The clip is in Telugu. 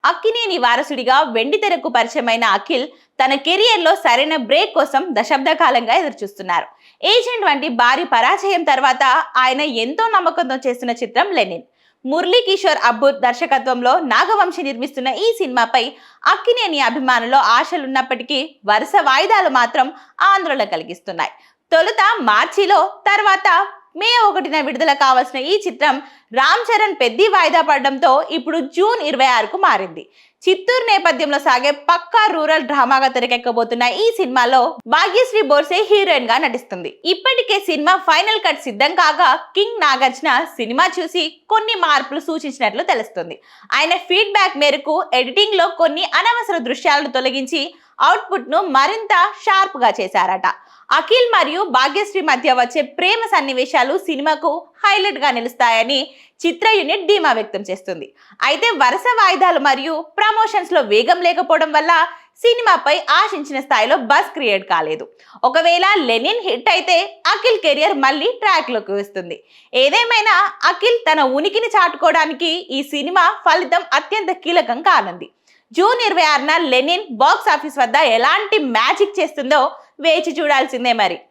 అక్కినేని వారసుడిగా వెండితెరకు పరిచయమైన అఖిల్ తన కెరియర్ లో సరైన బ్రేక్ కోసం దశాబ్ద కాలంగా ఎదురుచూస్తున్నారు. ఏజెంట్ వంటి భారీ పరాజయం తర్వాత ఆయన ఎంతో నమ్మకంతో చేస్తున్న చిత్రం లెనిన్. మురళీ కిషోర్ అబ్బుర్ దర్శకత్వంలో నాగవంశి నిర్మిస్తున్న ఈ సినిమాపై అక్కినేని అభిమానుల్లో ఆశలున్నప్పటికీ వరుస వాయిదాలు మాత్రం ఆందోళన కలిగిస్తున్నాయి. తొలుత మార్చిలో, తర్వాత మే 1న విడుదల కావాల్సిన ఈ చిత్రం రామ్ చరణ్ పెద్ద వాయిదా పడడంతో ఇప్పుడు జూన్ 26కు మారింది. చిత్తూరు నేపథ్యంలో సాగే పక్కా రూరల్ డ్రామాగా తెరకెక్కబోతున్న ఈ సినిమాలో భాగ్యశ్రీ బోర్సే హీరోయిన్ గా నటిస్తుంది. ఇప్పటికే సినిమా ఫైనల్ కట్ సిద్ధం కాగా కింగ్ నాగార్జున సినిమా చూసి కొన్ని మార్పులు సూచించినట్లు తెలుస్తుంది. ఆయన ఫీడ్బ్యాక్ మేరకు ఎడిటింగ్ లో కొన్ని అనవసర దృశ్యాలను తొలగించి అవుట్పుట్ ను మరింత షార్ప్ గా చేశారట. అఖిల్ మరియు భాగ్యశ్రీ మధ్య వచ్చే ప్రేమ సన్నివేశాలు సినిమాకు హైలైట్ గా నిలుస్తాయని చిత్ర యూనిట్ ధీమా వ్యక్తం చేస్తుంది. అయితే వరుస వాయిదాలు మరియు ప్రమోషన్స్ లో వేగం లేకపోవడం వల్ల సినిమాపై ఆశించిన స్థాయిలో బజ్ క్రియేట్ కాలేదు. ఒకవేళ లెనిన్ హిట్ అయితే అఖిల్ కెరియర్ మళ్ళీ ట్రాక్ లోకి వస్తుంది. ఏదేమైనా అఖిల్ తన ఉనికిని చాటుకోవడానికి ఈ సినిమా ఫలితం అత్యంత కీలకం కానుంది. జూన్ 26న లెనిన్ బాక్స్ ఆఫీస్ వద్ద ఎలాంటి మ్యాజిక్ చేస్తుందో వేచి చూడాల్సిందే మరి.